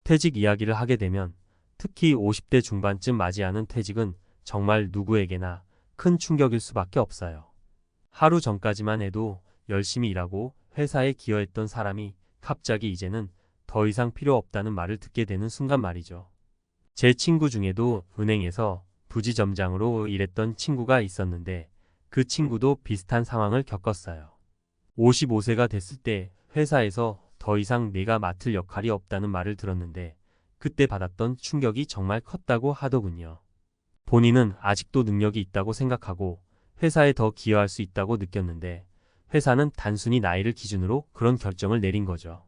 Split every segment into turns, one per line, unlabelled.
퇴직 이야기를 하게 되면 특히 50대 중반쯤 맞이하는 퇴직은 정말 누구에게나 큰 충격일 수밖에 없어요. 하루 전까지만 해도 열심히 일하고 회사에 기여했던 사람이 갑자기 이제는 더 이상 필요 없다는 말을 듣게 되는 순간 말이죠. 제 친구 중에도 은행에서 부지점장으로 일했던 친구가 있었는데 그 친구도 비슷한 상황을 겪었어요. 55세가 됐을 때 회사에서 더 이상 내가 맡을 역할이 없다는 말을 들었는데 그때 받았던 충격이 정말 컸다고 하더군요. 본인은 아직도 능력이 있다고 생각하고 회사에 더 기여할 수 있다고 느꼈는데 회사는 단순히 나이를 기준으로 그런 결정을 내린 거죠.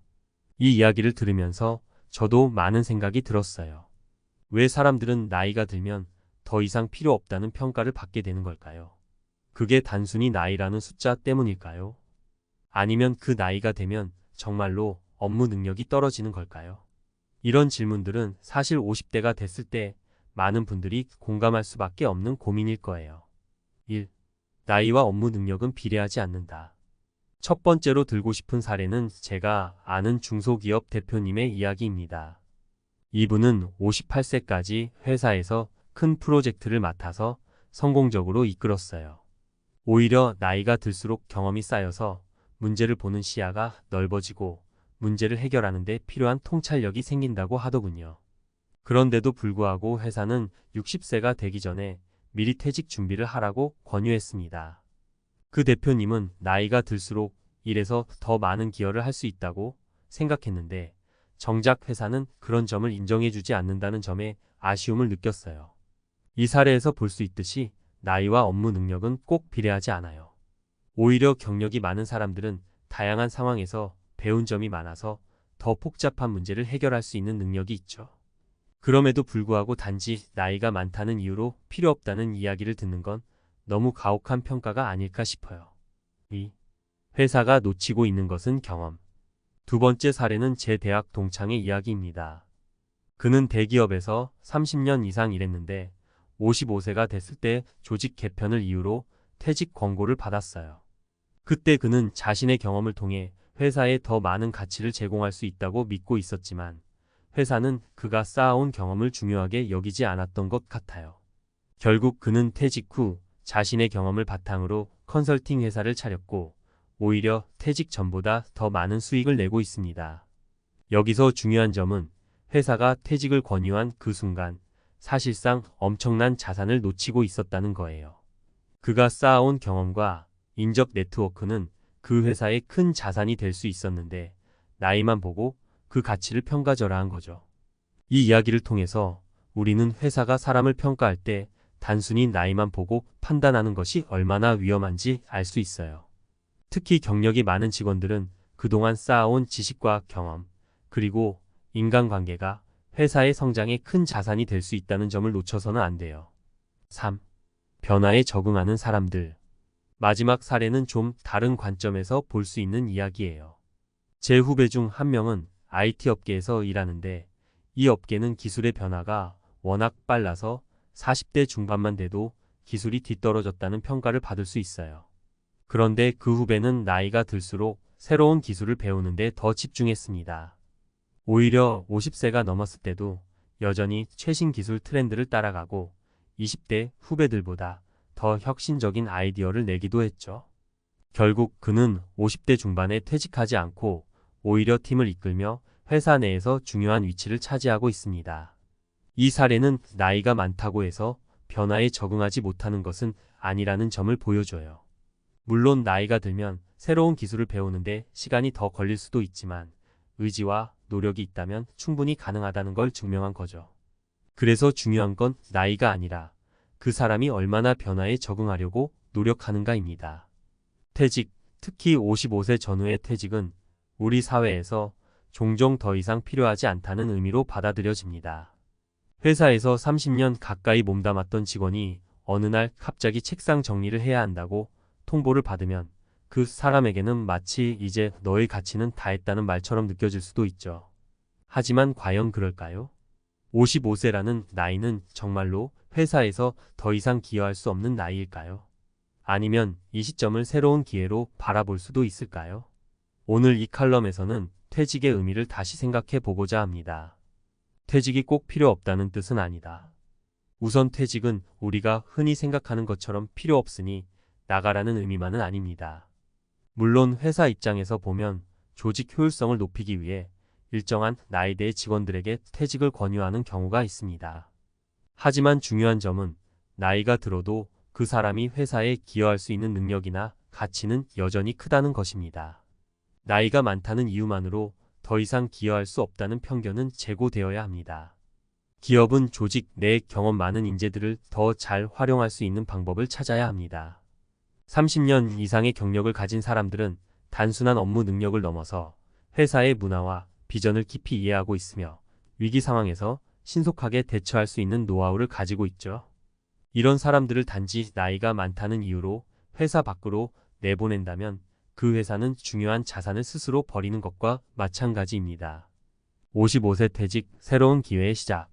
이 이야기를 들으면서 저도 많은 생각이 들었어요. 왜 사람들은 나이가 들면 더 이상 필요 없다는 평가를 받게 되는 걸까요? 그게 단순히 나이라는 숫자 때문일까요? 아니면 그 나이가 되면 정말로 업무 능력이 떨어지는 걸까요? 이런 질문들은 사실 50대가 됐을 때 많은 분들이 공감할 수밖에 없는 고민일 거예요. 1. 나이와 업무 능력은 비례하지 않는다. 첫 번째로 들고 싶은 사례는 제가 아는 중소기업 대표님의 이야기입니다. 이분은 58세까지 회사에서 큰 프로젝트를 맡아서 성공적으로 이끌었어요. 오히려 나이가 들수록 경험이 쌓여서 문제를 보는 시야가 넓어지고 문제를 해결하는 데 필요한 통찰력이 생긴다고 하더군요. 그런데도 불구하고 회사는 60세가 되기 전에 미리 퇴직 준비를 하라고 권유했습니다. 그 대표님은 나이가 들수록 일에서 더 많은 기여를 할 수 있다고 생각했는데 정작 회사는 그런 점을 인정해주지 않는다는 점에 아쉬움을 느꼈어요. 이 사례에서 볼 수 있듯이 나이와 업무 능력은 꼭 비례하지 않아요. 오히려 경력이 많은 사람들은 다양한 상황에서 배운 점이 많아서 더 복잡한 문제를 해결할 수 있는 능력이 있죠. 그럼에도 불구하고 단지 나이가 많다는 이유로 필요 없다는 이야기를 듣는 건 너무 가혹한 평가가 아닐까 싶어요. 2. 회사가 놓치고 있는 것은 경험. 두 번째 사례는 제 대학 동창의 이야기입니다. 그는 대기업에서 30년 이상 일했는데 55세가 됐을 때 조직 개편을 이유로 퇴직 권고를 받았어요. 그때 그는 자신의 경험을 통해 회사에 더 많은 가치를 제공할 수 있다고 믿고 있었지만 회사는 그가 쌓아온 경험을 중요하게 여기지 않았던 것 같아요. 결국 그는 퇴직 후 자신의 경험을 바탕으로 컨설팅 회사를 차렸고 오히려 퇴직 전보다 더 많은 수익을 내고 있습니다. 여기서 중요한 점은 회사가 퇴직을 권유한 그 순간 사실상 엄청난 자산을 놓치고 있었다는 거예요. 그가 쌓아온 경험과 인적 네트워크는 그 회사의 큰 자산이 될 수 있었는데 나이만 보고 그 가치를 평가절하한 거죠. 이 이야기를 통해서 우리는 회사가 사람을 평가할 때 단순히 나이만 보고 판단하는 것이 얼마나 위험한지 알 수 있어요. 특히 경력이 많은 직원들은 그동안 쌓아온 지식과 경험, 그리고 인간관계가 회사의 성장에 큰 자산이 될 수 있다는 점을 놓쳐서는 안 돼요. 3. 변화에 적응하는 사람들. 마지막 사례는 좀 다른 관점에서 볼 수 있는 이야기예요. 제 후배 중 한 명은 IT 업계에서 일하는데 이 업계는 기술의 변화가 워낙 빨라서 40대 중반만 돼도 기술이 뒤떨어졌다는 평가를 받을 수 있어요. 그런데 그 후배는 나이가 들수록 새로운 기술을 배우는데 더 집중했습니다. 오히려 50세가 넘었을 때도 여전히 최신 기술 트렌드를 따라가고 20대 후배들보다 더 혁신적인 아이디어를 내기도 했죠. 결국 그는 50대 중반에 퇴직하지 않고 오히려 팀을 이끌며 회사 내에서 중요한 위치를 차지하고 있습니다. 이 사례는 나이가 많다고 해서 변화에 적응하지 못하는 것은 아니라는 점을 보여줘요. 물론 나이가 들면 새로운 기술을 배우는데 시간이 더 걸릴 수도 있지만 의지와 노력이 있다면 충분히 가능하다는 걸 증명한 거죠. 그래서 중요한 건 나이가 아니라 그 사람이 얼마나 변화에 적응하려고 노력하는가입니다. 퇴직, 특히 55세 전후의 퇴직은 우리 사회에서 종종 더 이상 필요하지 않다는 의미로 받아들여집니다. 회사에서 30년 가까이 몸담았던 직원이 어느 날 갑자기 책상 정리를 해야 한다고 통보를 받으면 그 사람에게는 마치 이제 너의 가치는 다했다는 말처럼 느껴질 수도 있죠. 하지만 과연 그럴까요? 55세라는 나이는 정말로 회사에서 더 이상 기여할 수 없는 나이일까요? 아니면 이 시점을 새로운 기회로 바라볼 수도 있을까요? 오늘 이 칼럼에서는 퇴직의 의미를 다시 생각해 보고자 합니다. 퇴직이 꼭 필요 없다는 뜻은 아니다. 우선 퇴직은 우리가 흔히 생각하는 것처럼 필요 없으니 나가라는 의미만은 아닙니다. 물론 회사 입장에서 보면 조직 효율성을 높이기 위해 일정한 나이대의 직원들에게 퇴직을 권유하는 경우가 있습니다. 하지만 중요한 점은 나이가 들어도 그 사람이 회사에 기여할 수 있는 능력이나 가치는 여전히 크다는 것입니다. 나이가 많다는 이유만으로 더 이상 기여할 수 없다는 편견은 제고되어야 합니다. 기업은 조직 내 경험 많은 인재들을 더 잘 활용할 수 있는 방법을 찾아야 합니다. 30년 이상의 경력을 가진 사람들은 단순한 업무 능력을 넘어서 회사의 문화와 비전을 깊이 이해하고 있으며 위기 상황에서 신속하게 대처할 수 있는 노하우를 가지고 있죠. 이런 사람들을 단지 나이가 많다는 이유로 회사 밖으로 내보낸다면 그 회사는 중요한 자산을 스스로 버리는 것과 마찬가지입니다. 55세 퇴직, 새로운 기회의 시작.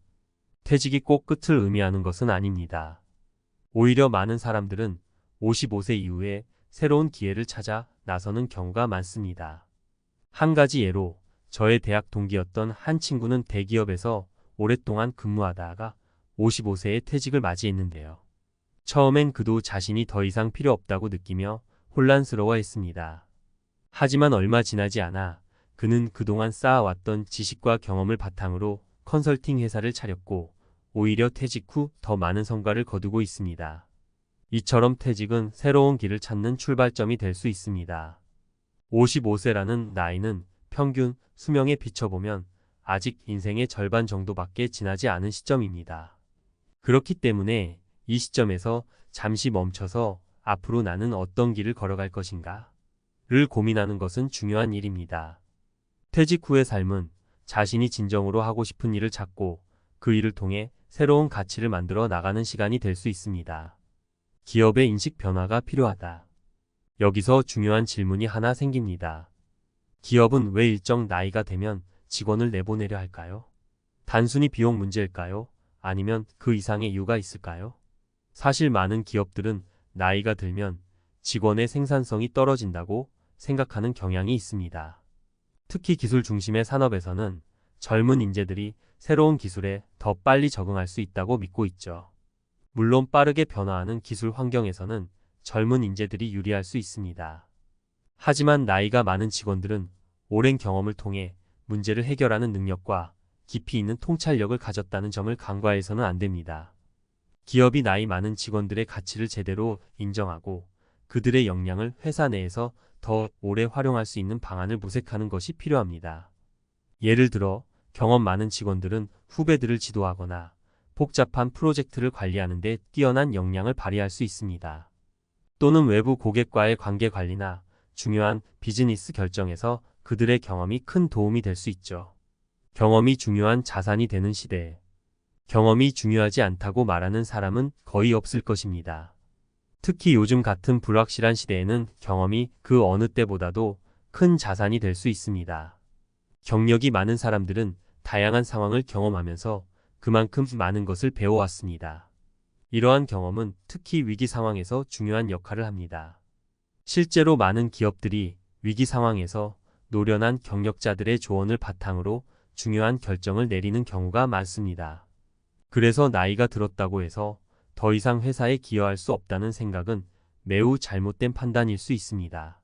퇴직이 꼭 끝을 의미하는 것은 아닙니다. 오히려 많은 사람들은 55세 이후에 새로운 기회를 찾아 나서는 경우가 많습니다. 한 가지 예로 저의 대학 동기였던 한 친구는 대기업에서 오랫동안 근무하다가 55세에 퇴직을 맞이했는데요. 처음엔 그도 자신이 더 이상 필요 없다고 느끼며 혼란스러워했습니다. 하지만 얼마 지나지 않아 그는 그동안 쌓아왔던 지식과 경험을 바탕으로 컨설팅 회사를 차렸고 오히려 퇴직 후 더 많은 성과를 거두고 있습니다. 이처럼 퇴직은 새로운 길을 찾는 출발점이 될 수 있습니다. 55세라는 나이는 평균 수명에 비춰보면 아직 인생의 절반 정도밖에 지나지 않은 시점입니다. 그렇기 때문에 이 시점에서 잠시 멈춰서 앞으로 나는 어떤 길을 걸어갈 것인가를 고민하는 것은 중요한 일입니다. 퇴직 후의 삶은 자신이 진정으로 하고 싶은 일을 찾고 그 일을 통해 새로운 가치를 만들어 나가는 시간이 될 수 있습니다. 기업의 인식 변화가 필요하다. 여기서 중요한 질문이 하나 생깁니다. 기업은 왜 일정 나이가 되면 직원을 내보내려 할까요? 단순히 비용 문제일까요? 아니면 그 이상의 이유가 있을까요? 사실 많은 기업들은 나이가 들면 직원의 생산성이 떨어진다고 생각하는 경향이 있습니다. 특히 기술 중심의 산업에서는 젊은 인재들이 새로운 기술에 더 빨리 적응할 수 있다고 믿고 있죠. 물론 빠르게 변화하는 기술 환경에서는 젊은 인재들이 유리할 수 있습니다. 하지만 나이가 많은 직원들은 오랜 경험을 통해 문제를 해결하는 능력과 깊이 있는 통찰력을 가졌다는 점을 간과해서는 안 됩니다. 기업이 나이 많은 직원들의 가치를 제대로 인정하고 그들의 역량을 회사 내에서 더 오래 활용할 수 있는 방안을 모색하는 것이 필요합니다. 예를 들어 경험 많은 직원들은 후배들을 지도하거나 복잡한 프로젝트를 관리하는 데 뛰어난 역량을 발휘할 수 있습니다. 또는 외부 고객과의 관계 관리나 중요한 비즈니스 결정에서 그들의 경험이 큰 도움이 될 수 있죠. 경험이 중요한 자산이 되는 시대에 경험이 중요하지 않다고 말하는 사람은 거의 없을 것입니다. 특히 요즘 같은 불확실한 시대에는 경험이 그 어느 때보다도 큰 자산이 될 수 있습니다. 경력이 많은 사람들은 다양한 상황을 경험하면서 그만큼 많은 것을 배워왔습니다. 이러한 경험은 특히 위기 상황에서 중요한 역할을 합니다. 실제로 많은 기업들이 위기 상황에서 노련한 경력자들의 조언을 바탕으로 중요한 결정을 내리는 경우가 많습니다. 그래서 나이가 들었다고 해서 더 이상 회사에 기여할 수 없다는 생각은 매우 잘못된 판단일 수 있습니다.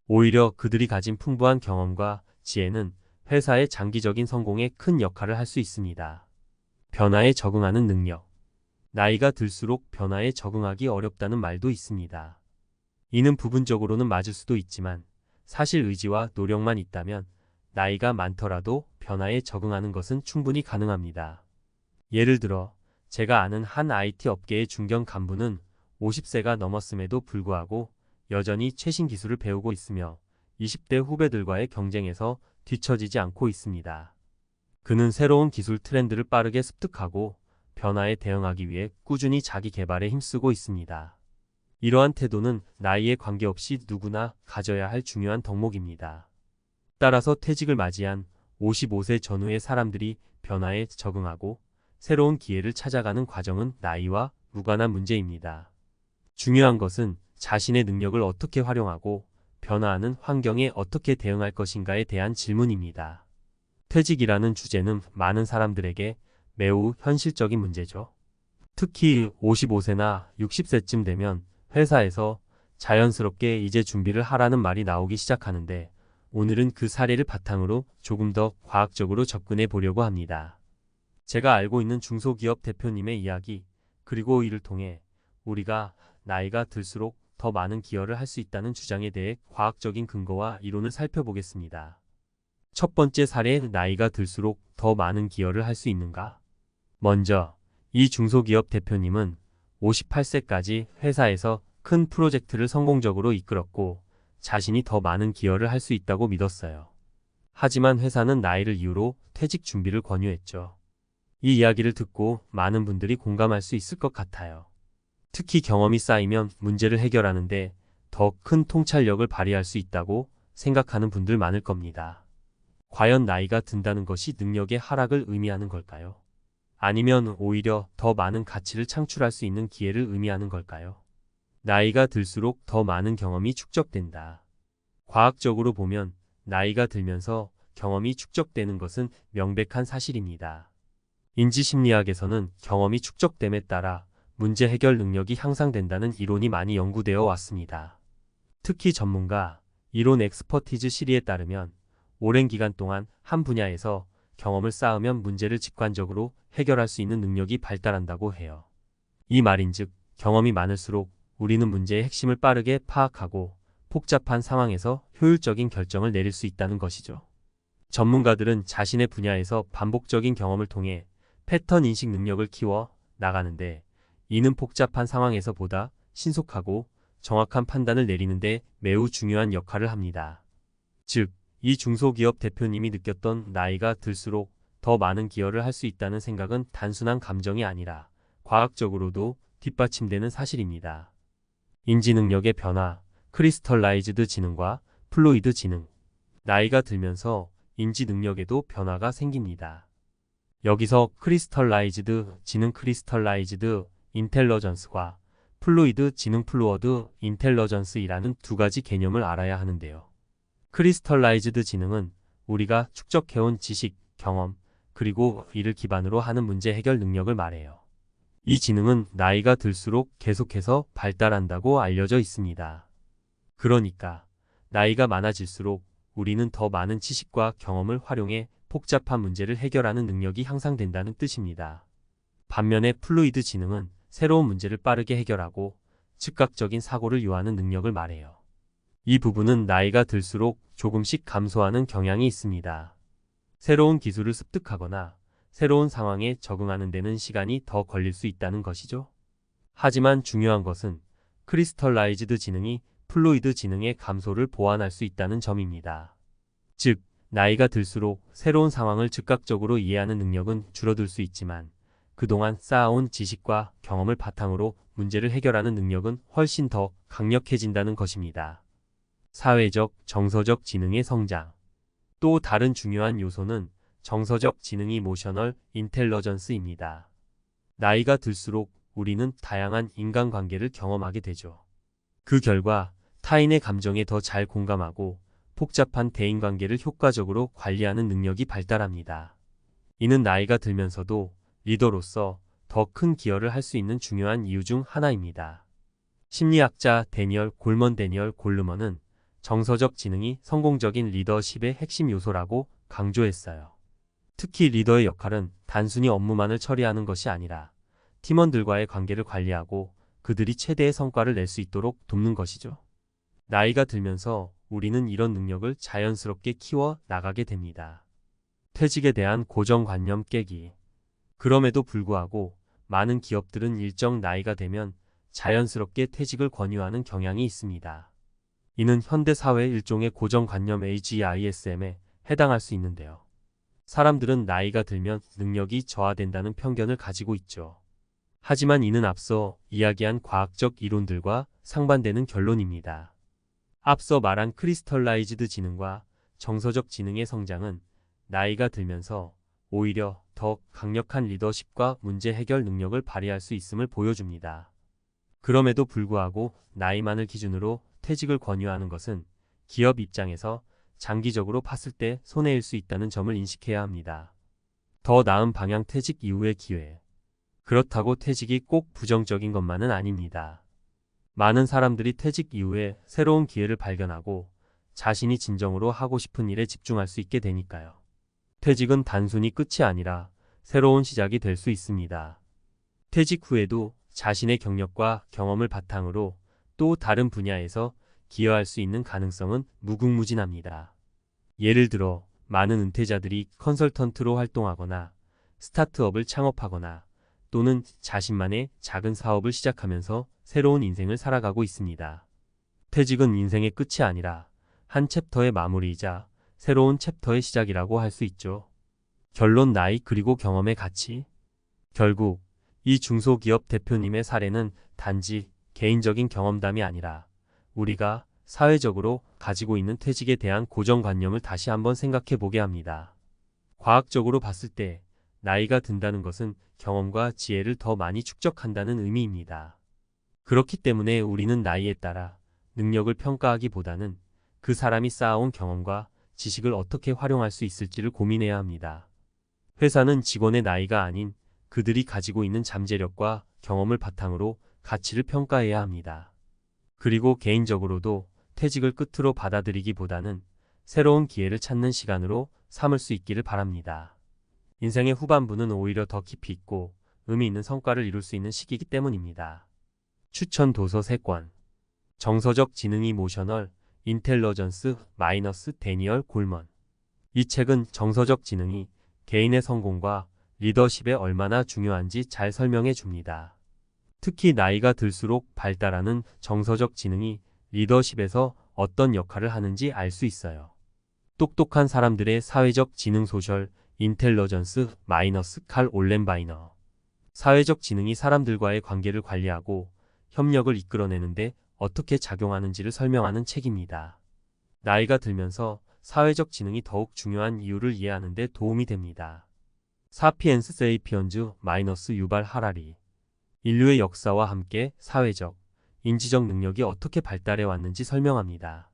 오히려 그들이 가진 풍부한 경험과 지혜는 회사의 장기적인 성공에 큰 역할을 할 수 있습니다. 변화에 적응하는 능력. 나이가 들수록 변화에 적응하기 어렵다는 말도 있습니다. 이는 부분적으로는 맞을 수도 있지만 사실 의지와 노력만 있다면 나이가 많더라도 변화에 적응하는 것은 충분히 가능합니다. 예를 들어 제가 아는 한 IT 업계의 중견 간부는 50세가 넘었음에도 불구하고 여전히 최신 기술을 배우고 있으며 20대 후배들과의 경쟁에서 뒤처지지 않고 있습니다. 그는 새로운 기술 트렌드를 빠르게 습득하고 변화에 대응하기 위해 꾸준히 자기 개발에 힘쓰고 있습니다. 이러한 태도는 나이에 관계없이 누구나 가져야 할 중요한 덕목입니다. 따라서 퇴직을 맞이한 55세 전후의 사람들이 변화에 적응하고 새로운 기회를 찾아가는 과정은 나이와 무관한 문제입니다. 중요한 것은 자신의 능력을 어떻게 활용하고 변화하는 환경에 어떻게 대응할 것인가에 대한 질문입니다. 퇴직이라는 주제는 많은 사람들에게 매우 현실적인 문제죠. 특히 55세나 60세쯤 되면 회사에서 자연스럽게 이제 준비를 하라는 말이 나오기 시작하는데, 오늘은 그 사례를 바탕으로 조금 더 과학적으로 접근해 보려고 합니다. 제가 알고 있는 중소기업 대표님의 이야기, 그리고 이를 통해 우리가 나이가 들수록 더 많은 기여를 할 수 있다는 주장에 대해 과학적인 근거와 이론을 살펴보겠습니다. 첫 번째 사례, 나이가 들수록 더 많은 기여를 할 수 있는가? 먼저 이 중소기업 대표님은 58세까지 회사에서 큰 프로젝트를 성공적으로 이끌었고 자신이 더 많은 기여를 할 수 있다고 믿었어요. 하지만 회사는 나이를 이유로 퇴직 준비를 권유했죠. 이 이야기를 듣고 많은 분들이 공감할 수 있을 것 같아요. 특히 경험이 쌓이면 문제를 해결하는데 더 큰 통찰력을 발휘할 수 있다고 생각하는 분들 많을 겁니다. 과연 나이가 든다는 것이 능력의 하락을 의미하는 걸까요? 아니면 오히려 더 많은 가치를 창출할 수 있는 기회를 의미하는 걸까요? 나이가 들수록 더 많은 경험이 축적된다. 과학적으로 보면 나이가 들면서 경험이 축적되는 것은 명백한 사실입니다. 인지심리학에서는 경험이 축적됨에 따라 문제 해결 능력이 향상된다는 이론이 많이 연구되어 왔습니다. 특히 전문가 이론 엑스퍼티즈 시리에 따르면 오랜 기간 동안 한 분야에서 경험을 쌓으면 문제를 직관적으로 해결할 수 있는 능력이 발달한다고 해요. 이 말인즉 경험이 많을수록 우리는 문제의 핵심을 빠르게 파악하고 복잡한 상황에서 효율적인 결정을 내릴 수 있다는 것이죠. 전문가들은 자신의 분야에서 반복적인 경험을 통해 패턴 인식 능력을 키워 나가는데, 이는 복잡한 상황에서 보다 신속하고 정확한 판단을 내리는데 매우 중요한 역할을 합니다. 즉, 이 중소기업 대표님이 느꼈던 나이가 들수록 더 많은 기여를 할 수 있다는 생각은 단순한 감정이 아니라 과학적으로도 뒷받침되는 사실입니다. 인지능력의 변화, 크리스털라이즈드 지능과 플루이드 지능. 나이가 들면서 인지능력에도 변화가 생깁니다. 여기서 크리스털라이즈드 지능, 크리스털라이즈드 인텔러전스과 플루이드 지능, 플루어드 인텔러전스이라는 두 가지 개념을 알아야 하는데요. 크리스털라이즈드 지능은 우리가 축적해온 지식, 경험, 그리고 이를 기반으로 하는 문제 해결 능력을 말해요. 이 지능은 나이가 들수록 계속해서 발달한다고 알려져 있습니다. 그러니까 나이가 많아질수록 우리는 더 많은 지식과 경험을 활용해 복잡한 문제를 해결하는 능력이 향상된다는 뜻입니다. 반면에 플루이드 지능은 새로운 문제를 빠르게 해결하고 즉각적인 사고를 요하는 능력을 말해요. 이 부분은 나이가 들수록 조금씩 감소하는 경향이 있습니다. 새로운 기술을 습득하거나 새로운 상황에 적응하는 데는 시간이 더 걸릴 수 있다는 것이죠. 하지만 중요한 것은 크리스털라이즈드 지능이 플루이드 지능의 감소를 보완할 수 있다는 점입니다. 즉, 나이가 들수록 새로운 상황을 즉각적으로 이해하는 능력은 줄어들 수 있지만 그동안 쌓아온 지식과 경험을 바탕으로 문제를 해결하는 능력은 훨씬 더 강력해진다는 것입니다. 사회적, 정서적 지능의 성장. 또 다른 중요한 요소는 정서적 지능, 이모셔널 인텔러전스입니다. 나이가 들수록 우리는 다양한 인간관계를 경험하게 되죠. 그 결과 타인의 감정에 더 잘 공감하고 복잡한 대인관계를 효과적으로 관리하는 능력이 발달합니다. 이는 나이가 들면서도 리더로서 더 큰 기여를 할 수 있는 중요한 이유 중 하나입니다. 심리학자 데니얼 골먼은 정서적 지능이 성공적인 리더십의 핵심 요소라고 강조했어요. 특히 리더의 역할은 단순히 업무만을 처리하는 것이 아니라 팀원들과의 관계를 관리하고 그들이 최대의 성과를 낼 수 있도록 돕는 것이죠. 나이가 들면서 우리는 이런 능력을 자연스럽게 키워 나가게 됩니다. 퇴직에 대한 고정관념 깨기. 그럼에도 불구하고 많은 기업들은 일정 나이가 되면 자연스럽게 퇴직을 권유하는 경향이 있습니다. 이는 현대사회의 일종의 고정관념 AGISM에 해당할 수 있는데요. 사람들은 나이가 들면 능력이 저하된다는 편견을 가지고 있죠. 하지만 이는 앞서 이야기한 과학적 이론들과 상반되는 결론입니다. 앞서 말한 크리스털라이즈드 지능과 정서적 지능의 성장은 나이가 들면서 오히려 더 강력한 리더십과 문제 해결 능력을 발휘할 수 있음을 보여줍니다. 그럼에도 불구하고 나이만을 기준으로 퇴직을 권유하는 것은 기업 입장에서 장기적으로 봤을 때 손해일 수 있다는 점을 인식해야 합니다. 더 나은 방향 퇴직 이후의 기회. 그렇다고 퇴직이 꼭 부정적인 것만은 아닙니다. 많은 사람들이 퇴직 이후에 새로운 기회를 발견하고 자신이 진정으로 하고 싶은 일에 집중할 수 있게 되니까요. 퇴직은 단순히 끝이 아니라 새로운 시작이 될 수 있습니다. 퇴직 후에도 자신의 경력과 경험을 바탕으로 또 다른 분야에서 기여할 수 있는 가능성은 무궁무진합니다. 예를 들어 많은 은퇴자들이 컨설턴트로 활동하거나 스타트업을 창업하거나 또는 자신만의 작은 사업을 시작하면서 새로운 인생을 살아가고 있습니다. 퇴직은 인생의 끝이 아니라 한 챕터의 마무리이자 새로운 챕터의 시작이라고 할 수 있죠. 결론 나이 그리고 경험의 가치. 결국 이 중소기업 대표님의 사례는 단지 개인적인 경험담이 아니라 우리가 사회적으로 가지고 있는 퇴직에 대한 고정관념을 다시 한번 생각해 보게 합니다. 과학적으로 봤을 때 나이가 든다는 것은 경험과 지혜를 더 많이 축적한다는 의미입니다. 그렇기 때문에 우리는 나이에 따라 능력을 평가하기보다는 그 사람이 쌓아온 경험과 지식을 어떻게 활용할 수 있을지를 고민해야 합니다. 회사는 직원의 나이가 아닌 그들이 가지고 있는 잠재력과 경험을 바탕으로 가치를 평가해야 합니다. 그리고 개인적으로도 퇴직을 끝으로 받아들이기보다는 새로운 기회를 찾는 시간으로 삼을 수 있기를 바랍니다. 인생의 후반부는 오히려 더 깊이 있고 의미 있는 성과를 이룰 수 있는 시기이기 때문입니다. 추천 도서 3권. 정서적 지능 이모셔널 인텔러전스 마이너스 데니얼 골먼. 이 책은 정서적 지능이 개인의 성공과 리더십에 얼마나 중요한지 잘 설명해 줍니다. 특히 나이가 들수록 발달하는 정서적 지능이 리더십에서 어떤 역할을 하는지 알 수 있어요. 똑똑한 사람들의 사회적 지능 소셜 인텔러전스 마이너스 칼 올렌바이너. 사회적 지능이 사람들과의 관계를 관리하고 협력을 이끌어내는데 어떻게 작용하는지를 설명하는 책입니다. 나이가 들면서 사회적 지능이 더욱 중요한 이유를 이해하는 데 도움이 됩니다. 사피엔스 세이피언즈 마이너스 유발 하라리. 인류의 역사와 함께 사회적, 인지적 능력이 어떻게 발달해 왔는지 설명합니다.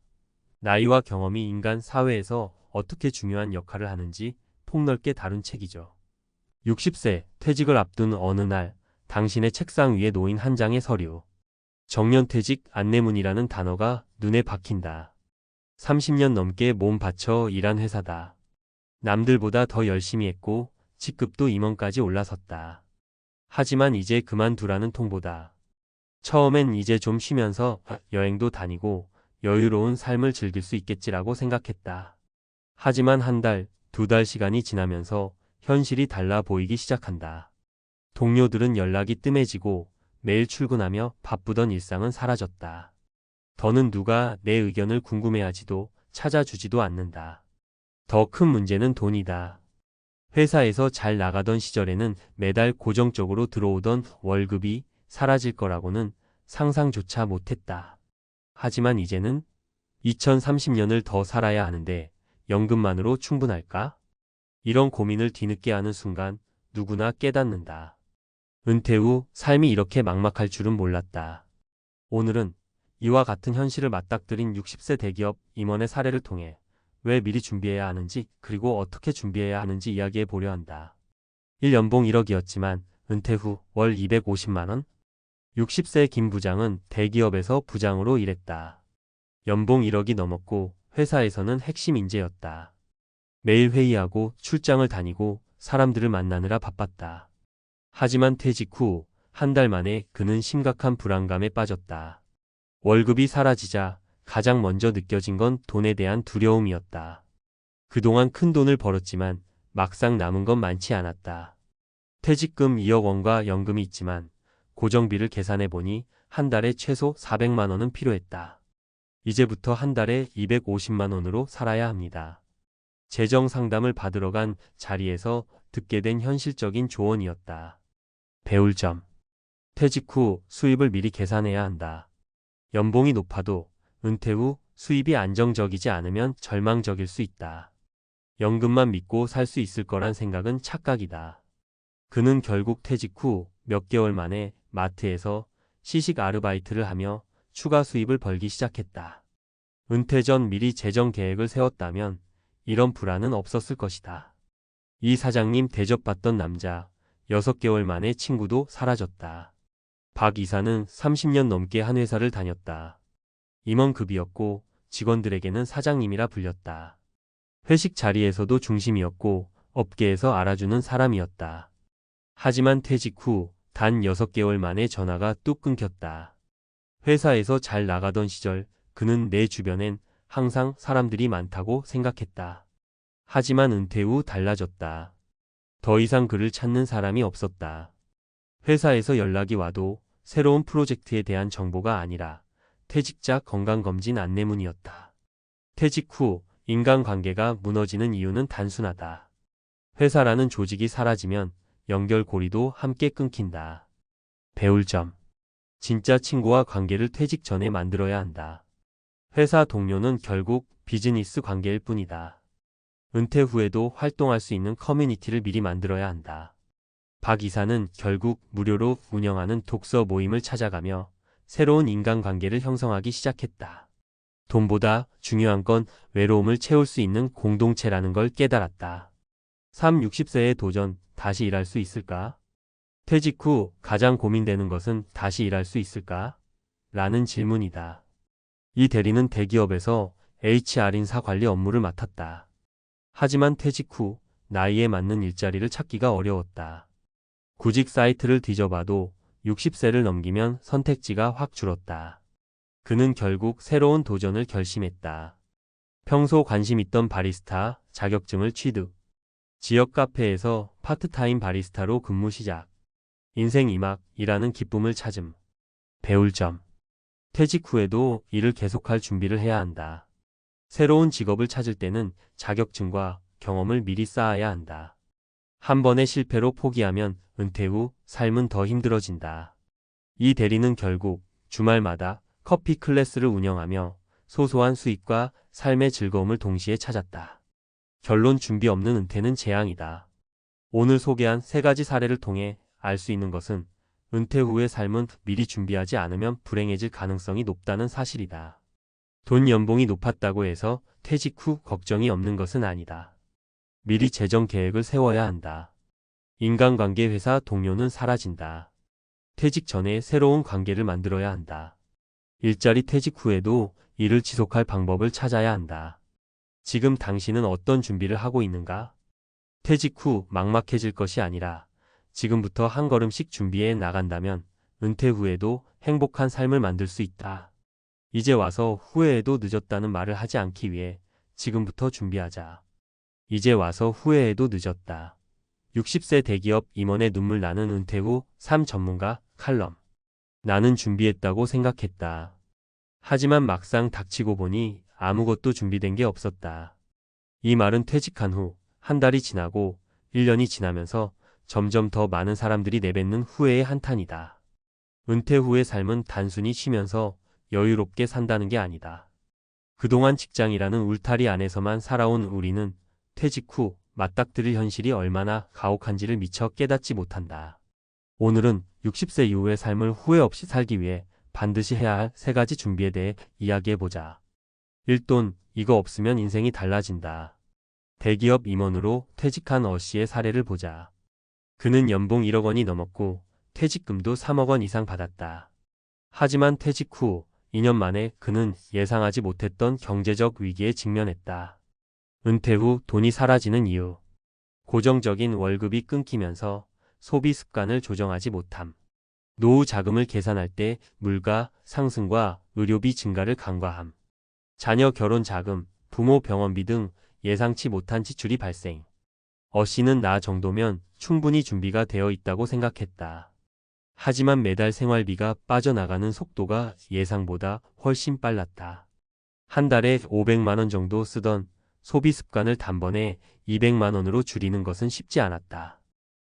나이와 경험이 인간 사회에서 어떻게 중요한 역할을 하는지 폭넓게 다룬 책이죠. 60세 퇴직을 앞둔 어느 날 당신의 책상 위에 놓인 한 장의 서류. 정년퇴직 안내문이라는 단어가 눈에 박힌다. 30년 넘게 몸 바쳐 일한 회사다. 남들보다 더 열심히 했고 직급도 임원까지 올라섰다. 하지만 이제 그만두라는 통보다. 처음엔 이제 좀 쉬면서 여행도 다니고 여유로운 삶을 즐길 수 있겠지라고 생각했다. 하지만 한 달, 2달 시간이 지나면서 현실이 달라 보이기 시작한다. 동료들은 연락이 뜸해지고 매일 출근하며 바쁘던 일상은 사라졌다. 더는 누가 내 의견을 궁금해하지도 찾아주지도 않는다. 더 큰 문제는 돈이다. 회사에서 잘 나가던 시절에는 매달 고정적으로 들어오던 월급이 사라질 거라고는 상상조차 못했다. 하지만 이제는 2030년을 더 살아야 하는데 연금만으로 충분할까? 이런 고민을 뒤늦게 하는 순간 누구나 깨닫는다. 은퇴 후 삶이 이렇게 막막할 줄은 몰랐다. 오늘은 이와 같은 현실을 맞닥뜨린 60세 대기업 임원의 사례를 통해 왜 미리 준비해야 하는지 그리고 어떻게 준비해야 하는지 이야기해 보려 한다. 1연봉 1억이었지만 은퇴 후 월 250만 원? 60세 김 부장은 대기업에서 부장으로 일했다. 연봉 1억이 넘었고 회사에서는 핵심 인재였다. 매일 회의하고 출장을 다니고 사람들을 만나느라 바빴다. 하지만 퇴직 후 한 달 만에 그는 심각한 불안감에 빠졌다. 월급이 사라지자 가장 먼저 느껴진 건 돈에 대한 두려움이었다. 그동안 큰 돈을 벌었지만 막상 남은 건 많지 않았다. 퇴직금 2억 원과 연금이 있지만 고정비를 계산해 보니 한 달에 최소 400만 원은 필요했다. 이제부터 한 달에 250만 원으로 살아야 합니다. 재정 상담을 받으러 간 자리에서 듣게 된 현실적인 조언이었다. 배울 점. 퇴직 후 수입을 미리 계산해야 한다. 연봉이 높아도 은퇴 후 수입이 안정적이지 않으면 절망적일 수 있다. 연금만 믿고 살 수 있을 거란 생각은 착각이다. 그는 결국 퇴직 후 몇 개월 만에 마트에서 시식 아르바이트를 하며 추가 수입을 벌기 시작했다. 은퇴 전 미리 재정 계획을 세웠다면 이런 불안은 없었을 것이다. 이 사장님 대접받던 남자, 6개월 만에 친구도 사라졌다. 박 이사는 30년 넘게 한 회사를 다녔다. 임원급이었고 직원들에게는 사장님이라 불렸다. 회식 자리에서도 중심이었고 업계에서 알아주는 사람이었다. 하지만 퇴직 후 단 6개월 만에 전화가 뚝 끊겼다. 회사에서 잘 나가던 시절 그는 내 주변엔 항상 사람들이 많다고 생각했다. 하지만 은퇴 후 달라졌다. 더 이상 그를 찾는 사람이 없었다. 회사에서 연락이 와도 새로운 프로젝트에 대한 정보가 아니라 퇴직자 건강검진 안내문이었다. 퇴직 후 인간관계가 무너지는 이유는 단순하다. 회사라는 조직이 사라지면 연결고리도 함께 끊긴다. 배울 점. 진짜 친구와 관계를 퇴직 전에 만들어야 한다. 회사 동료는 결국 비즈니스 관계일 뿐이다. 은퇴 후에도 활동할 수 있는 커뮤니티를 미리 만들어야 한다. 박 이사는 결국 무료로 운영하는 독서 모임을 찾아가며 새로운 인간관계를 형성하기 시작했다. 돈보다 중요한 건 외로움을 채울 수 있는 공동체라는 걸 깨달았다. 60세의 도전, 다시 일할 수 있을까? 퇴직 후 가장 고민되는 것은 다시 일할 수 있을까? 라는 질문이다. 이 대리는 대기업에서 HR 인사 관리 업무를 맡았다. 하지만 퇴직 후 나이에 맞는 일자리를 찾기가 어려웠다. 구직 사이트를 뒤져봐도 60세를 넘기면 선택지가 확 줄었다. 그는 결국 새로운 도전을 결심했다. 평소 관심 있던 바리스타 자격증을 취득. 지역 카페에서 파트타임 바리스타로 근무 시작. 인생 2막 일하는 기쁨을 찾음. 배울 점. 퇴직 후에도 일을 계속할 준비를 해야 한다. 새로운 직업을 찾을 때는 자격증과 경험을 미리 쌓아야 한다. 한 번의 실패로 포기하면 은퇴 후 삶은 더 힘들어진다. 이 대리는 결국 주말마다 커피 클래스를 운영하며 소소한 수익과 삶의 즐거움을 동시에 찾았다. 결론 준비 없는 은퇴는 재앙이다. 오늘 소개한 3가지 사례를 통해 알 수 있는 것은 은퇴 후의 삶은 미리 준비하지 않으면 불행해질 가능성이 높다는 사실이다. 돈 연봉이 높았다고 해서 퇴직 후 걱정이 없는 것은 아니다. 미리 재정 계획을 세워야 한다. 인간관계 회사 동료는 사라진다. 퇴직 전에 새로운 관계를 만들어야 한다. 일자리 퇴직 후에도 일을 지속할 방법을 찾아야 한다. 지금 당신은 어떤 준비를 하고 있는가? 퇴직 후 막막해질 것이 아니라 지금부터 한 걸음씩 준비해 나간다면 은퇴 후에도 행복한 삶을 만들 수 있다. 이제 와서 후회해도 늦었다는 말을 하지 않기 위해 지금부터 준비하자. 이제 와서 후회해도 늦었다. 60세 대기업 임원의 눈물 나는 은퇴 후 삶 전문가 칼럼. 나는 준비했다고 생각했다. 하지만 막상 닥치고 보니 아무것도 준비된 게 없었다. 이 말은 퇴직한 후 한 달이 지나고 1년이 지나면서 점점 더 많은 사람들이 내뱉는 후회의 한탄이다. 은퇴 후의 삶은 단순히 쉬면서 여유롭게 산다는 게 아니다. 그동안 직장이라는 울타리 안에서만 살아온 우리는 퇴직 후 맞닥뜨릴 현실이 얼마나 가혹한지를 미처 깨닫지 못한다. 오늘은 60세 이후의 삶을 후회 없이 살기 위해 반드시 해야 할 3가지 준비에 대해 이야기해보자. 1돈, 이거 없으면 인생이 달라진다. 대기업 임원으로 퇴직한 어씨의 사례를 보자. 그는 연봉 1억 원이 넘었고 퇴직금도 3억 원 이상 받았다. 하지만 퇴직 후 2년 만에 그는 예상하지 못했던 경제적 위기에 직면했다. 은퇴 후 돈이 사라지는 이유. 고정적인 월급이 끊기면서 소비 습관을 조정하지 못함. 노후 자금을 계산할 때 물가 상승과 의료비 증가를 간과함. 자녀 결혼 자금, 부모 병원비 등 예상치 못한 지출이 발생. 어씨는 나 정도면 충분히 준비가 되어 있다고 생각했다. 하지만 매달 생활비가 빠져나가는 속도가 예상보다 훨씬 빨랐다. 한 달에 500만 원 정도 쓰던 소비 습관을 단번에 200만 원으로 줄이는 것은 쉽지 않았다.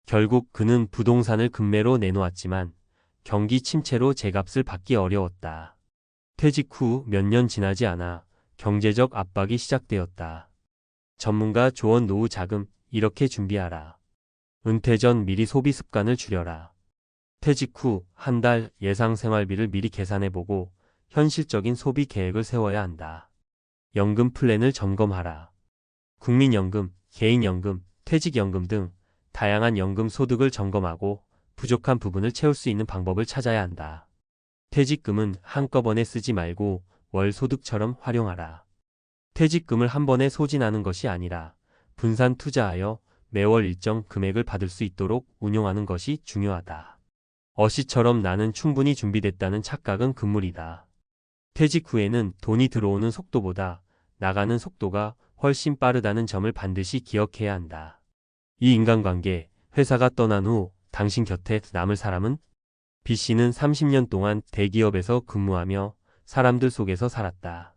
결국 그는 부동산을 급매로 내놓았지만 경기 침체로 제값을 받기 어려웠다. 퇴직 후 몇 년 지나지 않아 경제적 압박이 시작되었다. 전문가 조언 노후 자금 이렇게 준비하라. 은퇴 전 미리 소비 습관을 줄여라. 퇴직 후 한 달 예상 생활비를 미리 계산해보고 현실적인 소비 계획을 세워야 한다. 연금 플랜을 점검하라. 국민연금, 개인연금, 퇴직연금 등 다양한 연금 소득을 점검하고 부족한 부분을 채울 수 있는 방법을 찾아야 한다. 퇴직금은 한꺼번에 쓰지 말고 월 소득처럼 활용하라. 퇴직금을 한 번에 소진하는 것이 아니라 분산 투자하여 매월 일정 금액을 받을 수 있도록 운용하는 것이 중요하다. 어시처럼 나는 충분히 준비됐다는 착각은 금물이다. 퇴직 후에는 돈이 들어오는 속도보다 나가는 속도가 훨씬 빠르다는 점을 반드시 기억해야 한다. 이 인간관계, 회사가 떠난 후 당신 곁에 남을 사람은? B씨는 30년 동안 대기업에서 근무하며 사람들 속에서 살았다.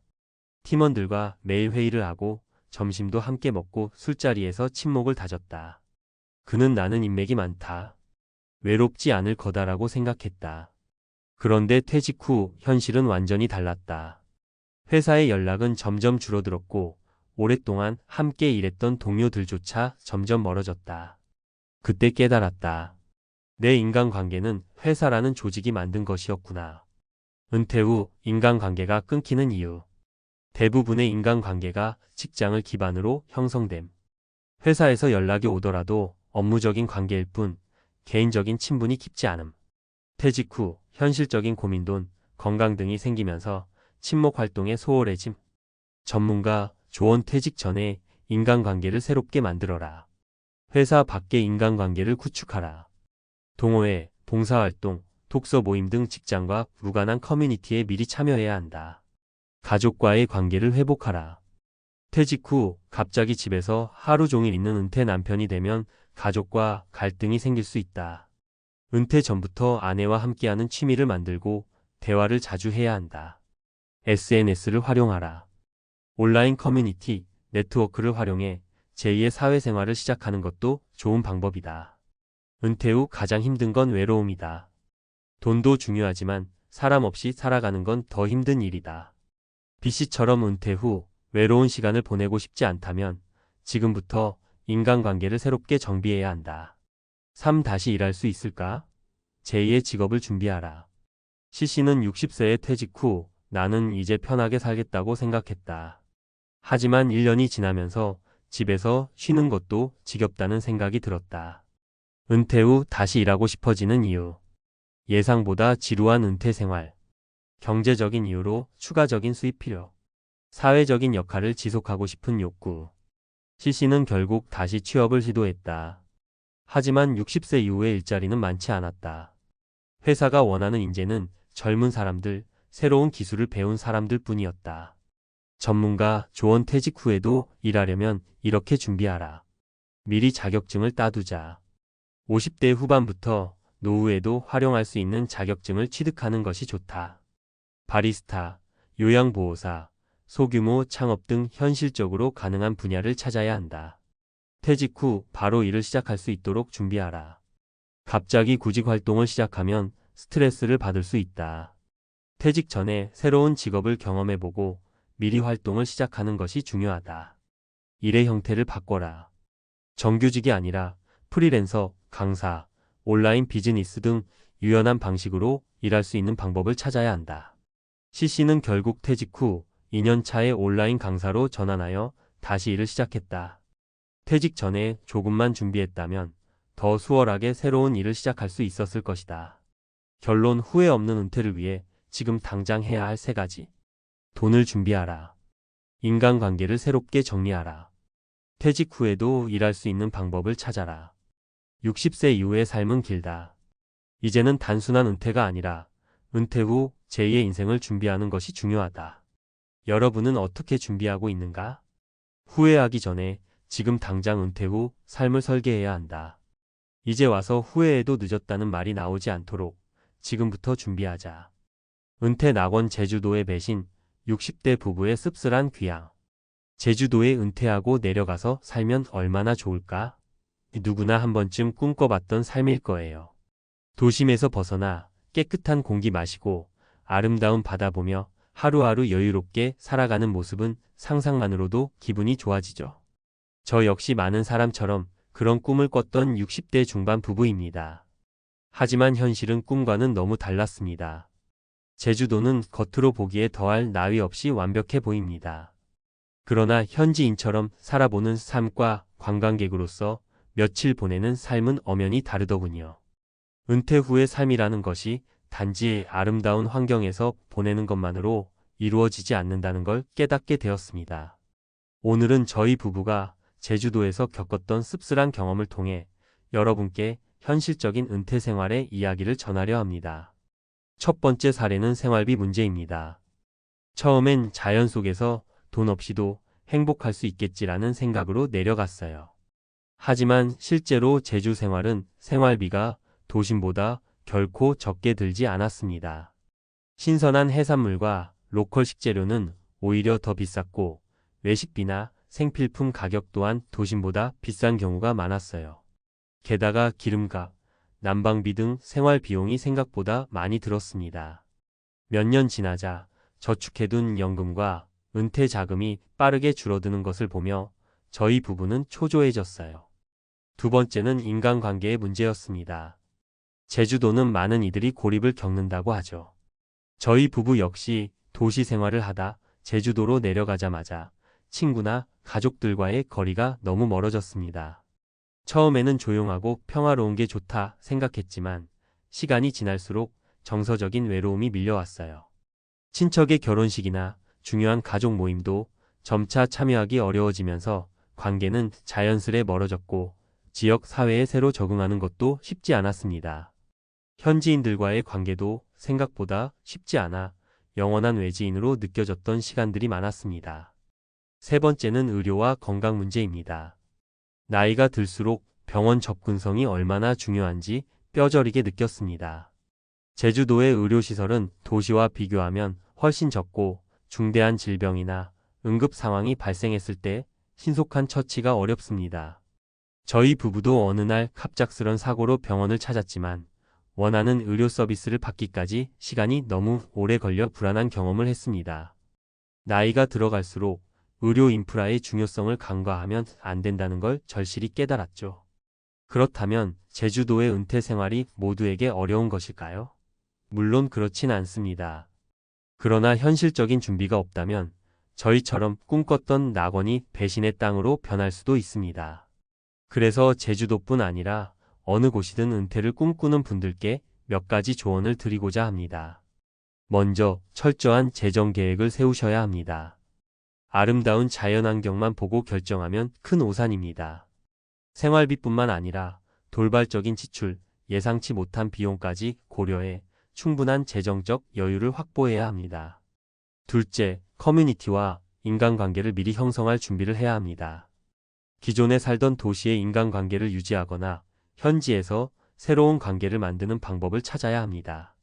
팀원들과 매일 회의를 하고 점심도 함께 먹고 술자리에서 친목을 다졌다. 그는 나는 인맥이 많다. 외롭지 않을 거다라고 생각했다. 그런데 퇴직 후 현실은 완전히 달랐다. 회사의 연락은 점점 줄어들었고 오랫동안 함께 일했던 동료들조차 점점 멀어졌다. 그때 깨달았다. 내 인간관계는 회사라는 조직이 만든 것이었구나. 은퇴 후 인간관계가 끊기는 이유. 대부분의 인간관계가 직장을 기반으로 형성됨. 회사에서 연락이 오더라도 업무적인 관계일 뿐 개인적인 친분이 깊지 않음. 퇴직 후 현실적인 고민, 돈, 건강 등이 생기면서 친목 활동에 소홀해짐. 전문가, 조언. 퇴직 전에 인간관계를 새롭게 만들어라. 회사 밖의 인간관계를 구축하라. 동호회, 봉사활동, 독서 모임 등 직장과 무관한 커뮤니티에 미리 참여해야 한다. 가족과의 관계를 회복하라. 퇴직 후 갑자기 집에서 하루 종일 있는 은퇴 남편이 되면 가족과 갈등이 생길 수 있다. 은퇴 전부터 아내와 함께하는 취미를 만들고 대화를 자주 해야 한다. SNS를 활용하라. 온라인 커뮤니티, 네트워크를 활용해 제2의 사회생활을 시작하는 것도 좋은 방법이다. 은퇴 후 가장 힘든 건 외로움이다. 돈도 중요하지만 사람 없이 살아가는 건 더 힘든 일이다. B씨처럼 은퇴 후 외로운 시간을 보내고 싶지 않다면 지금부터 인간관계를 새롭게 정비해야 한다. 3. 다시 일할 수 있을까? 제2의 직업을 준비하라. C씨는 60세에 퇴직 후 나는 이제 편하게 살겠다고 생각했다. 하지만 1년이 지나면서 집에서 쉬는 것도 지겹다는 생각이 들었다. 은퇴 후 다시 일하고 싶어지는 이유. 예상보다 지루한 은퇴 생활. 경제적인 이유로 추가적인 수입 필요. 사회적인 역할을 지속하고 싶은 욕구. C씨는 결국 다시 취업을 시도했다. 하지만 60세 이후의 일자리는 많지 않았다. 회사가 원하는 인재는 젊은 사람들, 새로운 기술을 배운 사람들 뿐이었다. 전문가, 조언. 퇴직 후에도 일하려면 이렇게 준비하라. 미리 자격증을 따두자. 50대 후반부터 노후에도 활용할 수 있는 자격증을 취득하는 것이 좋다. 바리스타, 요양보호사, 소규모 창업 등 현실적으로 가능한 분야를 찾아야 한다. 퇴직 후 바로 일을 시작할 수 있도록 준비하라. 갑자기 구직 활동을 시작하면 스트레스를 받을 수 있다. 퇴직 전에 새로운 직업을 경험해보고 미리 활동을 시작하는 것이 중요하다. 일의 형태를 바꿔라. 정규직이 아니라 프리랜서, 강사, 온라인 비즈니스 등 유연한 방식으로 일할 수 있는 방법을 찾아야 한다. C씨는 결국 퇴직 후 2년 차에 온라인 강사로 전환하여 다시 일을 시작했다. 퇴직 전에 조금만 준비했다면 더 수월하게 새로운 일을 시작할 수 있었을 것이다. 결론. 후회 없는 은퇴를 위해 지금 당장 해야 할 3가지. 돈을 준비하라. 인간관계를 새롭게 정리하라. 퇴직 후에도 일할 수 있는 방법을 찾아라. 60세 이후의 삶은 길다. 이제는 단순한 은퇴가 아니라 은퇴 후 제2의 인생을 준비하는 것이 중요하다. 여러분은 어떻게 준비하고 있는가? 후회하기 전에 지금 당장 은퇴 후 삶을 설계해야 한다. 이제 와서 후회해도 늦었다는 말이 나오지 않도록 지금부터 준비하자. 은퇴 낙원. 제주도의 배신. 60대 부부의 씁쓸한 귀향. 제주도에 은퇴하고 내려가서 살면 얼마나 좋을까? 누구나 한 번쯤 꿈꿔봤던 삶일 거예요. 도심에서 벗어나 깨끗한 공기 마시고 아름다운 바다 보며 하루하루 여유롭게 살아가는 모습은 상상만으로도 기분이 좋아지죠. 저 역시 많은 사람처럼 그런 꿈을 꿨던 60대 중반 부부입니다. 하지만 현실은 꿈과는 너무 달랐습니다. 제주도는 겉으로 보기에 더할 나위 없이 완벽해 보입니다. 그러나 현지인처럼 살아보는 삶과 관광객으로서 며칠 보내는 삶은 엄연히 다르더군요. 은퇴 후의 삶이라는 것이 단지 아름다운 환경에서 보내는 것만으로 이루어지지 않는다는 걸 깨닫게 되었습니다. 오늘은 저희 부부가 제주도에서 겪었던 씁쓸한 경험을 통해 여러분께 현실적인 은퇴 생활의 이야기를 전하려 합니다. 첫 번째 사례는 생활비 문제입니다. 처음엔 자연 속에서 돈 없이도 행복할 수 있겠지라는 생각으로 내려갔어요. 하지만 실제로 제주 생활은 생활비가 도심보다 결코 적게 들지 않았습니다. 신선한 해산물과 로컬 식재료는 오히려 더 비쌌고 외식비나 생필품 가격 또한 도심보다 비싼 경우가 많았어요. 게다가 기름값, 난방비 등 생활 비용이 생각보다 많이 들었습니다. 몇 년 지나자 저축해둔 연금과 은퇴 자금이 빠르게 줄어드는 것을 보며 저희 부부는 초조해졌어요. 두 번째는 인간관계의 문제였습니다. 제주도는 많은 이들이 고립을 겪는다고 하죠. 저희 부부 역시 도시 생활을 하다 제주도로 내려가자마자 친구나 가족들과의 거리가 너무 멀어졌습니다. 처음에는 조용하고 평화로운 게 좋다 생각했지만 시간이 지날수록 정서적인 외로움이 밀려왔어요. 친척의 결혼식이나 중요한 가족 모임도 점차 참여하기 어려워지면서 관계는 자연스레 멀어졌고 지역 사회에 새로 적응하는 것도 쉽지 않았습니다. 현지인들과의 관계도 생각보다 쉽지 않아 영원한 외지인으로 느껴졌던 시간들이 많았습니다. 세 번째는 의료와 건강 문제입니다. 나이가 들수록 병원 접근성이 얼마나 중요한지 뼈저리게 느꼈습니다. 제주도의 의료시설은 도시와 비교하면 훨씬 적고 중대한 질병이나 응급 상황이 발생했을 때 신속한 처치가 어렵습니다. 저희 부부도 어느 날 갑작스런 사고로 병원을 찾았지만 원하는 의료 서비스를 받기까지 시간이 너무 오래 걸려 불안한 경험을 했습니다. 나이가 들어갈수록 의료 인프라의 중요성을 간과하면 안 된다는 걸 절실히 깨달았죠. 그렇다면 제주도의 은퇴 생활이 모두에게 어려운 것일까요? 물론 그렇진 않습니다. 그러나 현실적인 준비가 없다면 저희처럼 꿈꿨던 낙원이 배신의 땅으로 변할 수도 있습니다. 그래서 제주도뿐 아니라 어느 곳이든 은퇴를 꿈꾸는 분들께 몇 가지 조언을 드리고자 합니다. 먼저 철저한 재정 계획을 세우셔야 합니다. 아름다운 자연환경만 보고 결정하면 큰 오산입니다. 생활비뿐만 아니라 돌발적인 지출, 예상치 못한 비용까지 고려해 충분한 재정적 여유를 확보해야 합니다. 둘째, 커뮤니티와 인간관계를 미리 형성할 준비를 해야 합니다. 기존에 살던 도시의 인간관계를 유지하거나 현지에서 새로운 관계를 만드는 방법을 찾아야 합니다.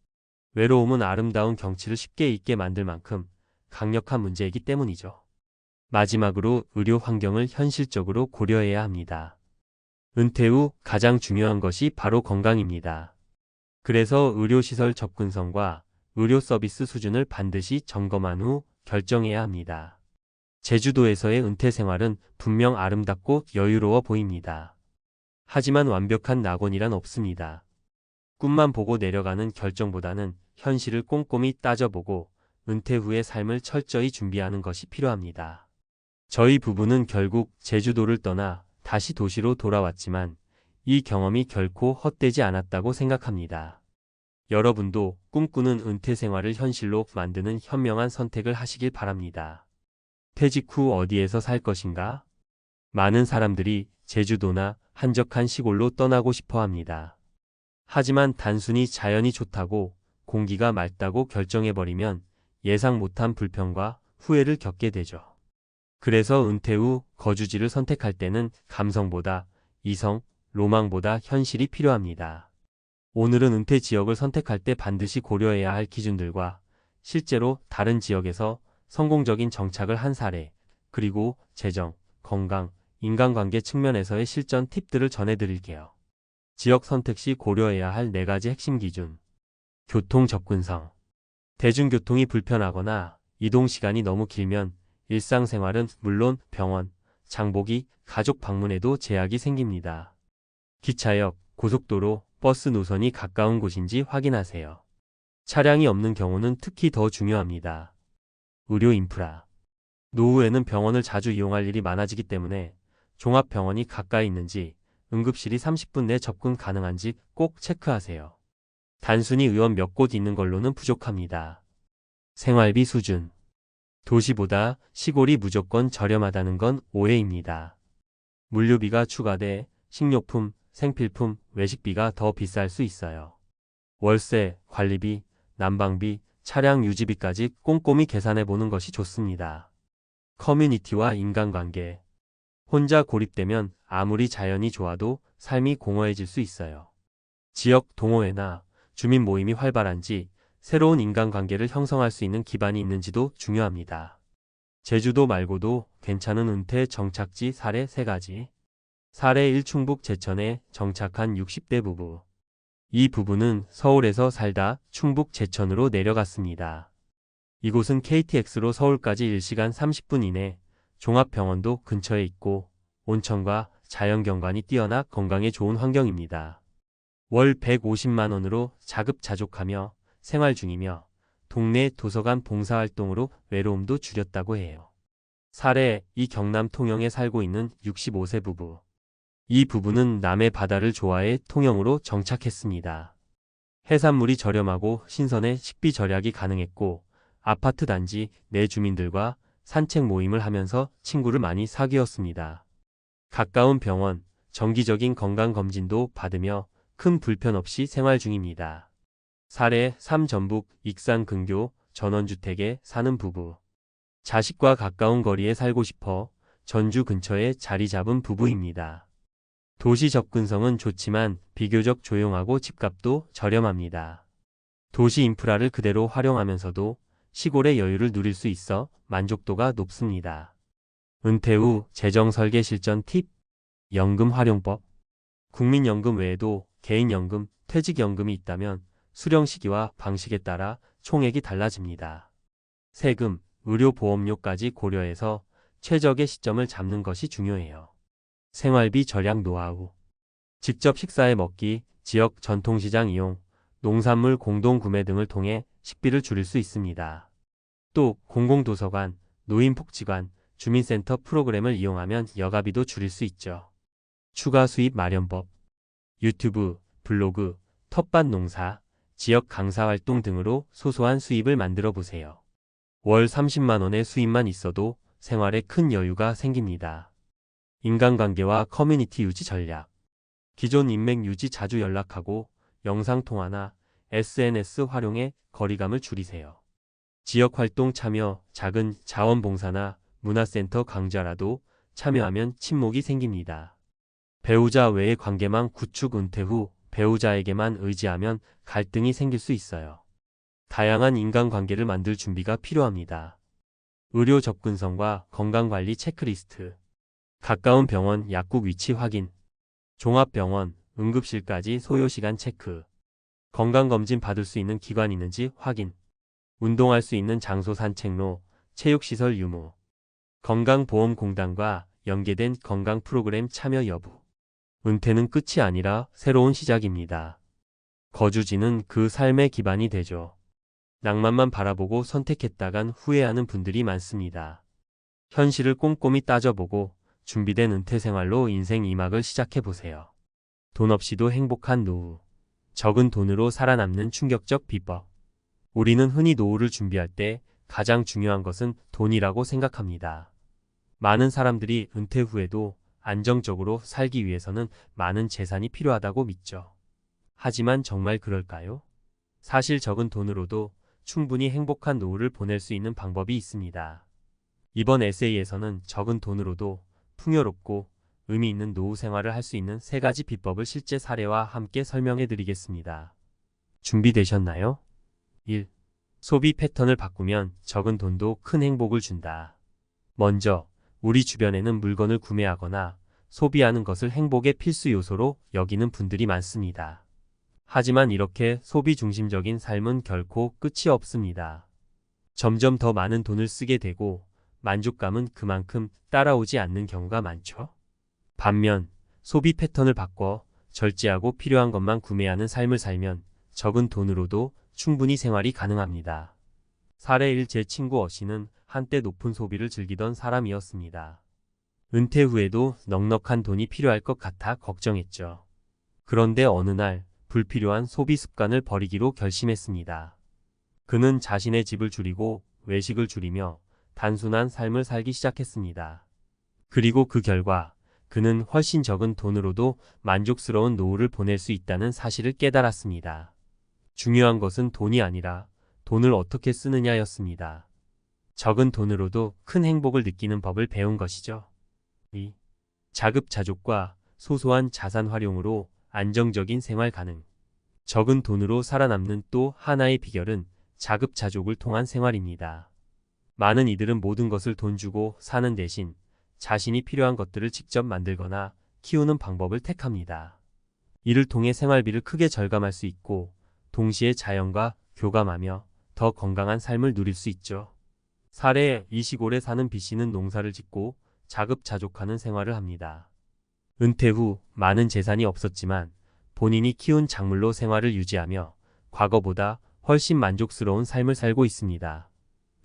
외로움은 아름다운 경치를 쉽게 잊게 만들 만큼 강력한 문제이기 때문이죠. 마지막으로 의료 환경을 현실적으로 고려해야 합니다. 은퇴 후 가장 중요한 것이 바로 건강입니다. 그래서 의료시설 접근성과 의료 서비스 수준을 반드시 점검한 후 결정해야 합니다. 제주도에서의 은퇴 생활은 분명 아름답고 여유로워 보입니다. 하지만 완벽한 낙원이란 없습니다. 꿈만 보고 내려가는 결정보다는 현실을 꼼꼼히 따져보고 은퇴 후의 삶을 철저히 준비하는 것이 필요합니다. 저희 부부는 결국 제주도를 떠나 다시 도시로 돌아왔지만 이 경험이 결코 헛되지 않았다고 생각합니다. 여러분도 꿈꾸는 은퇴 생활을 현실로 만드는 현명한 선택을 하시길 바랍니다. 퇴직 후 어디에서 살 것인가? 많은 사람들이 제주도나 한적한 시골로 떠나고 싶어 합니다. 하지만 단순히 자연이 좋다고 공기가 맑다고 결정해버리면 예상 못한 불평과 후회를 겪게 되죠. 그래서 은퇴 후 거주지를 선택할 때는 감성보다 이성, 로망보다 현실이 필요합니다. 오늘은 은퇴 지역을 선택할 때 반드시 고려해야 할 기준들과 실제로 다른 지역에서 성공적인 정착을 한 사례, 그리고 재정, 건강, 인간관계 측면에서의 실전 팁들을 전해드릴게요. 지역 선택 시 고려해야 할 4가지 핵심 기준. 교통 접근성. 대중교통이 불편하거나 이동 시간이 너무 길면 일상생활은 물론 병원, 장보기, 가족 방문에도 제약이 생깁니다. 기차역, 고속도로, 버스 노선이 가까운 곳인지 확인하세요. 차량이 없는 경우는 특히 더 중요합니다. 의료 인프라. 노후에는 병원을 자주 이용할 일이 많아지기 때문에 종합병원이 가까이 있는지, 응급실이 30분 내 접근 가능한지 꼭 체크하세요. 단순히 의원 몇 곳 있는 걸로는 부족합니다. 생활비 수준. 도시보다 시골이 무조건 저렴하다는 건 오해입니다. 물류비가 추가돼 식료품, 생필품, 외식비가 더 비쌀 수 있어요. 월세, 관리비, 난방비, 차량 유지비까지 꼼꼼히 계산해 보는 것이 좋습니다. 커뮤니티와 인간관계. 혼자 고립되면 아무리 자연이 좋아도 삶이 공허해질 수 있어요. 지역 동호회나 주민 모임이 활발한지, 새로운 인간관계를 형성할 수 있는 기반이 있는지도 중요합니다. 제주도 말고도 괜찮은 은퇴 정착지 사례 3가지. 사례 1. 충북 제천에 정착한 60대 부부. 이 부부는 서울에서 살다 충북 제천으로 내려갔습니다. 이곳은 KTX로 서울까지 1시간 30분 이내, 종합병원도 근처에 있고 온천과 자연경관이 뛰어나 건강에 좋은 환경입니다. 월 150만 원으로 자급자족하며 생활 중이며 동네 도서관 봉사활동으로 외로움도 줄였다고 해요. 사례 2. 경남 통영에 살고 있는 65세 부부. 이 부부는 남해 바다를 좋아해 통영으로 정착했습니다. 해산물이 저렴하고 신선해 식비 절약이 가능했고 아파트 단지 내 주민들과 산책 모임을 하면서 친구를 많이 사귀었습니다. 가까운 병원, 정기적인 건강검진도 받으며 큰 불편 없이 생활 중입니다. 사례 3. 전북 익산 근교 전원주택에 사는 부부. 자식과 가까운 거리에 살고 싶어 전주 근처에 자리 잡은 부부입니다. 도시 접근성은 좋지만 비교적 조용하고 집값도 저렴합니다. 도시 인프라를 그대로 활용하면서도 시골의 여유를 누릴 수 있어 만족도가 높습니다. 은퇴 후 재정 설계 실전 팁. 연금 활용법. 국민연금 외에도 개인연금, 퇴직연금이 있다면 수령 시기와 방식에 따라 총액이 달라집니다. 세금, 의료보험료까지 고려해서 최적의 시점을 잡는 것이 중요해요. 생활비 절약 노하우. 직접 식사해 먹기, 지역 전통시장 이용, 농산물 공동구매 등을 통해 식비를 줄일 수 있습니다. 또 공공도서관, 노인복지관, 주민센터 프로그램을 이용하면 여가비도 줄일 수 있죠. 추가 수입 마련법. 유튜브, 블로그, 텃밭 농사, 지역 강사 활동 등으로 소소한 수입을 만들어 보세요. 월 30만 원의 수입만 있어도 생활에 큰 여유가 생깁니다. 인간관계와 커뮤니티 유지 전략. 기존 인맥 유지 자주 연락하고 영상통화나 SNS 활용해 거리감을 줄이세요. 지역활동 참여, 작은 자원봉사나 문화센터 강좌라도 참여하면 친목이 생깁니다. 배우자 외의 관계망 구축. 은퇴 후 배우자에게만 의지하면 갈등이 생길 수 있어요. 다양한 인간관계를 만들 준비가 필요합니다. 의료 접근성과 건강관리 체크리스트. 가까운 병원 약국 위치 확인. 종합병원, 응급실까지 소요시간 체크. 건강검진 받을 수 있는 기관 있는지 확인. 운동할 수 있는 장소 산책로, 체육시설 유무. 건강보험공단과 연계된 건강 프로그램 참여 여부. 은퇴는 끝이 아니라 새로운 시작입니다. 거주지는 그 삶의 기반이 되죠. 낭만만 바라보고 선택했다간 후회하는 분들이 많습니다. 현실을 꼼꼼히 따져보고 준비된 은퇴 생활로 인생 2막을 시작해보세요. 돈 없이도 행복한 노후. 적은 돈으로 살아남는 충격적 비법. 우리는 흔히 노후를 준비할 때 가장 중요한 것은 돈이라고 생각합니다. 많은 사람들이 은퇴 후에도 안정적으로 살기 위해서는 많은 재산이 필요하다고 믿죠. 하지만 정말 그럴까요? 사실 적은 돈으로도 충분히 행복한 노후를 보낼 수 있는 방법이 있습니다. 이번 에세이에서는 적은 돈으로도 풍요롭고 의미 있는 노후 생활을 할 수 있는 3가지 비법을 실제 사례와 함께 설명해 드리겠습니다. 준비되셨나요? 1. 소비 패턴을 바꾸면 적은 돈도 큰 행복을 준다. 먼저 우리 주변에는 물건을 구매하거나 소비하는 것을 행복의 필수 요소로 여기는 분들이 많습니다. 하지만 이렇게 소비 중심적인 삶은 결코 끝이 없습니다. 점점 더 많은 돈을 쓰게 되고 만족감은 그만큼 따라오지 않는 경우가 많죠. 반면 소비 패턴을 바꿔 절제하고 필요한 것만 구매하는 삶을 살면 적은 돈으로도 충분히 생활이 가능합니다. 사례 1. 제 친구 어씨는 한때 높은 소비를 즐기던 사람이었습니다. 은퇴 후에도 넉넉한 돈이 필요할 것 같아 걱정했죠. 그런데 어느 날 불필요한 소비 습관을 버리기로 결심했습니다. 그는 자신의 집을 줄이고 외식을 줄이며 단순한 삶을 살기 시작했습니다. 그리고 그 결과 그는 훨씬 적은 돈으로도 만족스러운 노후를 보낼 수 있다는 사실을 깨달았습니다. 중요한 것은 돈이 아니라 돈을 어떻게 쓰느냐였습니다. 적은 돈으로도 큰 행복을 느끼는 법을 배운 것이죠. 이 자급자족과 소소한 자산 활용으로 안정적인 생활 가능. 적은 돈으로 살아남는 또 하나의 비결은 자급자족을 통한 생활입니다. 많은 이들은 모든 것을 돈 주고 사는 대신 자신이 필요한 것들을 직접 만들거나 키우는 방법을 택합니다. 이를 통해 생활비를 크게 절감할 수 있고 동시에 자연과 교감하며 더 건강한 삶을 누릴 수 있죠. 사례 이 시골에 사는 B씨는 농사를 짓고 자급자족하는 생활을 합니다. 은퇴 후 많은 재산이 없었지만 본인이 키운 작물로 생활을 유지하며 과거보다 훨씬 만족스러운 삶을 살고 있습니다.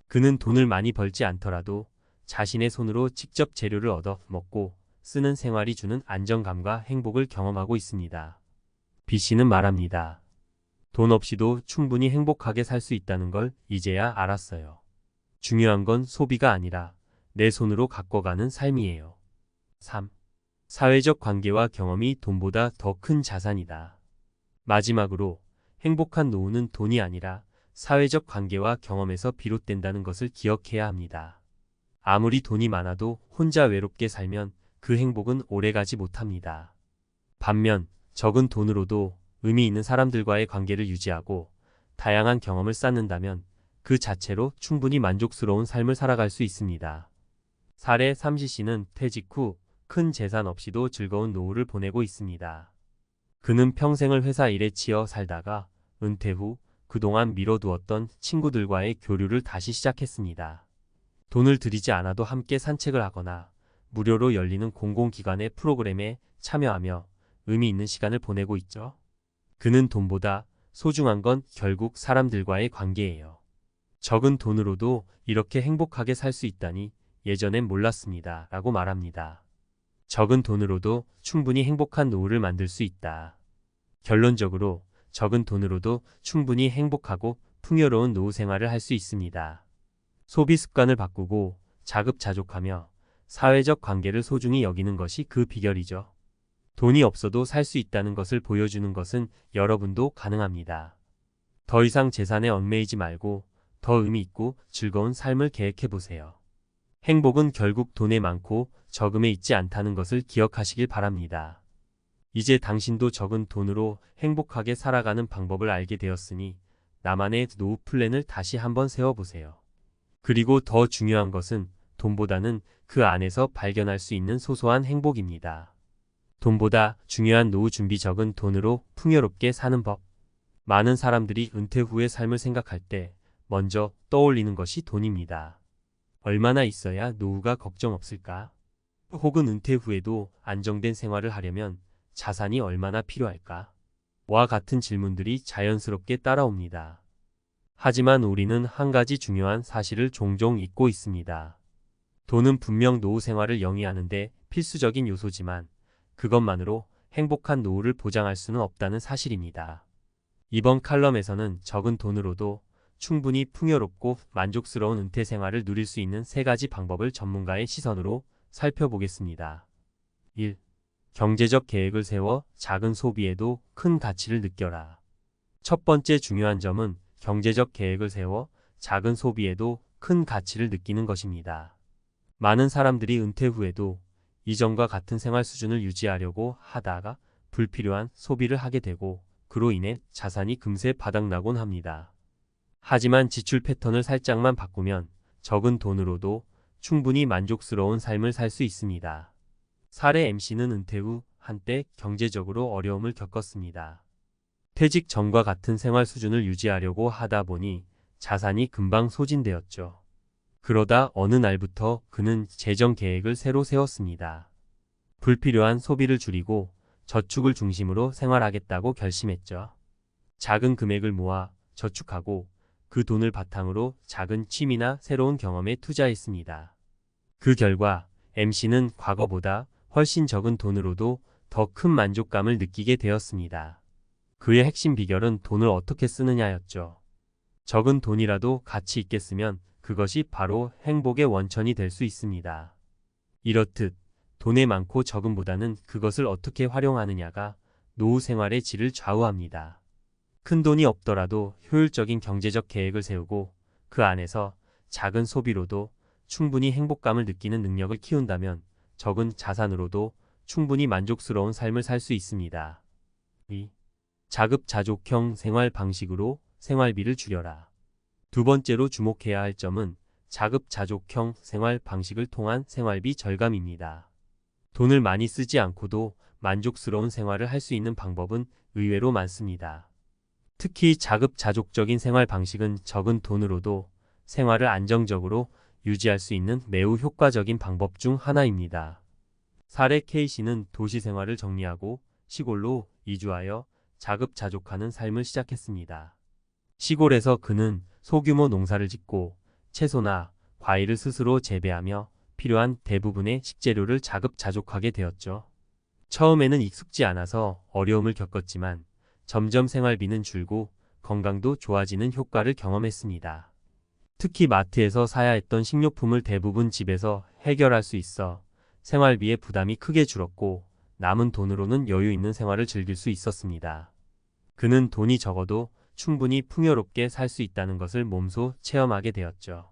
그는 돈을 많이 벌지 않더라도 자신의 손으로 직접 재료를 얻어 먹고 쓰는 생활이 주는 안정감과 행복을 경험하고 있습니다. B씨는 말합니다. 돈 없이도 충분히 행복하게 살 수 있다는 걸 이제야 알았어요. 중요한 건 소비가 아니라 내 손으로 가꿔가는 삶이에요. 3. 사회적 관계와 경험이 돈보다 더 큰 자산이다. 마지막으로 행복한 노후는 돈이 아니라 사회적 관계와 경험에서 비롯된다는 것을 기억해야 합니다. 아무리 돈이 많아도 혼자 외롭게 살면 그 행복은 오래가지 못합니다. 반면 적은 돈으로도 의미 있는 사람들과의 관계를 유지하고 다양한 경험을 쌓는다면 그 자체로 충분히 만족스러운 삶을 살아갈 수 있습니다. 사례 3씨는 퇴직 후 큰 재산 없이도 즐거운 노후를 보내고 있습니다. 그는 평생을 회사 일에 치여 살다가 은퇴 후 그동안 미뤄두었던 친구들과의 교류를 다시 시작했습니다. 돈을 들이지 않아도 함께 산책을 하거나 무료로 열리는 공공기관의 프로그램에 참여하며 의미 있는 시간을 보내고 있죠. 그는 돈보다 소중한 건 결국 사람들과의 관계예요. 적은 돈으로도 이렇게 행복하게 살 수 있다니 예전엔 몰랐습니다. 라고 말합니다. 적은 돈으로도 충분히 행복한 노후를 만들 수 있다. 결론적으로 적은 돈으로도 충분히 행복하고 풍요로운 노후 생활을 할 수 있습니다. 소비 습관을 바꾸고 자급자족하며 사회적 관계를 소중히 여기는 것이 그 비결이죠. 돈이 없어도 살 수 있다는 것을 보여주는 것은 여러분도 가능합니다. 더 이상 재산에 얽매이지 말고 더 의미 있고 즐거운 삶을 계획해 보세요. 행복은 결국 돈에 많고 적음에 있지 않다는 것을 기억하시길 바랍니다. 이제 당신도 적은 돈으로 행복하게 살아가는 방법을 알게 되었으니 나만의 노후 플랜을 다시 한번 세워보세요. 그리고 더 중요한 것은 돈보다는 그 안에서 발견할 수 있는 소소한 행복입니다. 돈보다 중요한 노후 준비 적은 돈으로 풍요롭게 사는 법. 많은 사람들이 은퇴 후의 삶을 생각할 때 먼저 떠올리는 것이 돈입니다. 얼마나 있어야 노후가 걱정 없을까? 혹은 은퇴 후에도 안정된 생활을 하려면 자산이 얼마나 필요할까? 와 같은 질문들이 자연스럽게 따라옵니다. 하지만 우리는 한 가지 중요한 사실을 종종 잊고 있습니다. 돈은 분명 노후 생활을 영위하는데 필수적인 요소지만 그것만으로 행복한 노후를 보장할 수는 없다는 사실입니다. 이번 칼럼에서는 적은 돈으로도 충분히 풍요롭고 만족스러운 은퇴 생활을 누릴 수 있는 3가지 방법을 전문가의 시선으로 살펴보겠습니다. 1. 경제적 계획을 세워 작은 소비에도 큰 가치를 느껴라. 첫 번째 중요한 점은 경제적 계획을 세워 작은 소비에도 큰 가치를 느끼는 것입니다. 많은 사람들이 은퇴 후에도 이전과 같은 생활 수준을 유지하려고 하다가 불필요한 소비를 하게 되고 그로 인해 자산이 금세 바닥나곤 합니다. 하지만 지출 패턴을 살짝만 바꾸면 적은 돈으로도 충분히 만족스러운 삶을 살 수 있습니다. 사례 MC는 은퇴 후 한때 경제적으로 어려움을 겪었습니다. 퇴직 전과 같은 생활 수준을 유지하려고 하다 보니 자산이 금방 소진되었죠. 그러다 어느 날부터 그는 재정 계획을 새로 세웠습니다. 불필요한 소비를 줄이고 저축을 중심으로 생활하겠다고 결심했죠. 작은 금액을 모아 저축하고 그 돈을 바탕으로 작은 취미나 새로운 경험에 투자했습니다. 그 결과 MC는 과거보다 훨씬 적은 돈으로도 더 큰 만족감을 느끼게 되었습니다. 그의 핵심 비결은 돈을 어떻게 쓰느냐였죠. 적은 돈이라도 가치 있게 쓰면 그것이 바로 행복의 원천이 될 수 있습니다. 이렇듯 돈의 많고 적음보다는 그것을 어떻게 활용하느냐가 노후 생활의 질을 좌우합니다. 큰 돈이 없더라도 효율적인 경제적 계획을 세우고 그 안에서 작은 소비로도 충분히 행복감을 느끼는 능력을 키운다면 적은 자산으로도 충분히 만족스러운 삶을 살 수 있습니다. 2. 자급자족형 생활 방식으로 생활비를 줄여라. 두 번째로 주목해야 할 점은 자급자족형 생활 방식을 통한 생활비 절감입니다. 돈을 많이 쓰지 않고도 만족스러운 생활을 할 수 있는 방법은 의외로 많습니다. 특히 자급자족적인 생활 방식은 적은 돈으로도 생활을 안정적으로 유지할 수 있는 매우 효과적인 방법 중 하나입니다. 사례 K씨는 도시 생활을 정리하고 시골로 이주하여 자급자족하는 삶을 시작했습니다. 시골에서 그는 소규모 농사를 짓고 채소나 과일을 스스로 재배하며 필요한 대부분의 식재료를 자급자족하게 되었죠. 처음에는 익숙지 않아서 어려움을 겪었지만 점점 생활비는 줄고 건강도 좋아지는 효과를 경험했습니다. 특히 마트에서 사야 했던 식료품을 대부분 집에서 해결할 수 있어 생활비의 부담이 크게 줄었고 남은 돈으로는 여유 있는 생활을 즐길 수 있었습니다. 그는 돈이 적어도 충분히 풍요롭게 살 수 있다는 것을 몸소 체험하게 되었죠.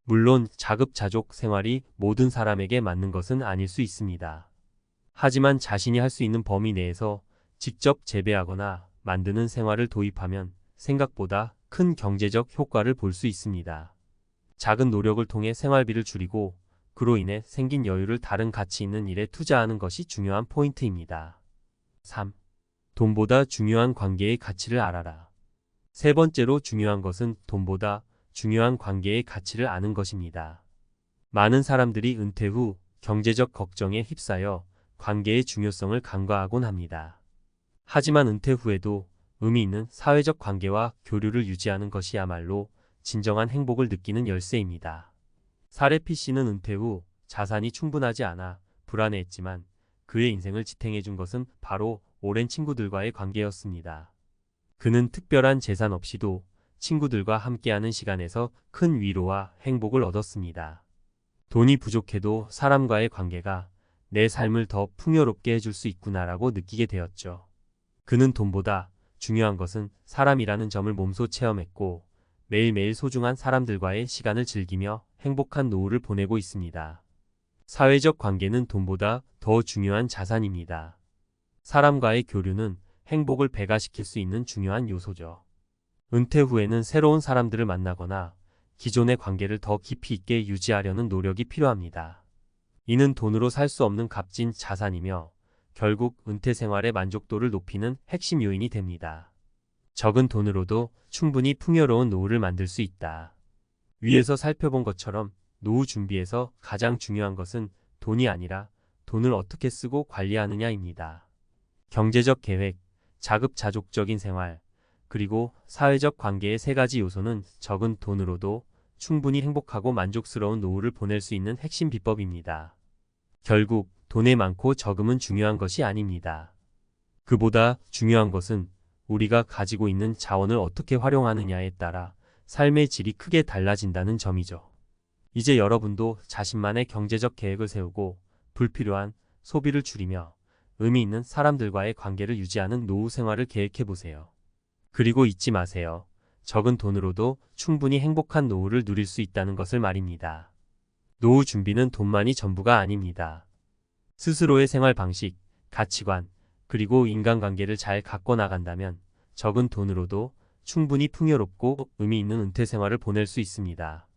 물론 자급자족 생활이 모든 사람에게 맞는 것은 아닐 수 있습니다. 하지만 자신이 할 수 있는 범위 내에서 직접 재배하거나 만드는 생활을 도입하면 생각보다 큰 경제적 효과를 볼 수 있습니다. 작은 노력을 통해 생활비를 줄이고 그로 인해 생긴 여유를 다른 가치 있는 일에 투자하는 것이 중요한 포인트입니다. 3. 돈보다 중요한 관계의 가치를 알아라. 세 번째로 중요한 것은 돈보다 중요한 관계의 가치를 아는 것입니다. 많은 사람들이 은퇴 후 경제적 걱정에 휩싸여 관계의 중요성을 간과하곤 합니다. 하지만 은퇴 후에도 의미 있는 사회적 관계와 교류를 유지하는 것이야말로 진정한 행복을 느끼는 열쇠입니다. 사례 P씨는 은퇴 후 자산이 충분하지 않아 불안해했지만 그의 인생을 지탱해준 것은 바로 오랜 친구들과의 관계였습니다. 그는 특별한 재산 없이도 친구들과 함께하는 시간에서 큰 위로와 행복을 얻었습니다. 돈이 부족해도 사람과의 관계가 내 삶을 더 풍요롭게 해줄 수 있구나라고 느끼게 되었죠. 그는 돈보다 중요한 것은 사람이라는 점을 몸소 체험했고 매일매일 소중한 사람들과의 시간을 즐기며 행복한 노후를 보내고 있습니다. 사회적 관계는 돈보다 더 중요한 자산입니다. 사람과의 교류는 행복을 배가시킬 수 있는 중요한 요소죠. 은퇴 후에는 새로운 사람들을 만나거나 기존의 관계를 더 깊이 있게 유지하려는 노력이 필요합니다. 이는 돈으로 살 수 없는 값진 자산이며 결국 은퇴 생활의 만족도를 높이는 핵심 요인이 됩니다. 적은 돈으로도 충분히 풍요로운 노후를 만들 수 있다. 위에서 살펴본 것처럼 노후 준비에서 가장 중요한 것은 돈이 아니라 돈을 어떻게 쓰고 관리하느냐입니다. 경제적 계획, 자급자족적인 생활, 그리고 사회적 관계의 세 가지 요소는 적은 돈으로도 충분히 행복하고 만족스러운 노후를 보낼 수 있는 핵심 비법입니다. 결국 돈의 많고 적음은 중요한 것이 아닙니다. 그보다 중요한 것은 우리가 가지고 있는 자원을 어떻게 활용하느냐에 따라 삶의 질이 크게 달라진다는 점이죠. 이제 여러분도 자신만의 경제적 계획을 세우고 불필요한 소비를 줄이며 의미 있는 사람들과의 관계를 유지하는 노후 생활을 계획해 보세요. 그리고 잊지 마세요. 적은 돈으로도 충분히 행복한 노후를 누릴 수 있다는 것을 말입니다. 노후 준비는 돈만이 전부가 아닙니다. 스스로의 생활 방식, 가치관, 그리고 인간관계를 잘 갖고 나간다면 적은 돈으로도 충분히 풍요롭고 의미 있는 은퇴 생활을 보낼 수 있습니다.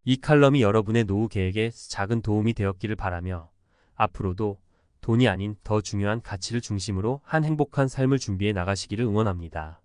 이 칼럼이 여러분의 노후 계획에 작은 도움이 되었기를 바라며 앞으로도 돈이 아닌 더 중요한 가치를 중심으로 한 행복한 삶을 준비해 나가시기를 응원합니다.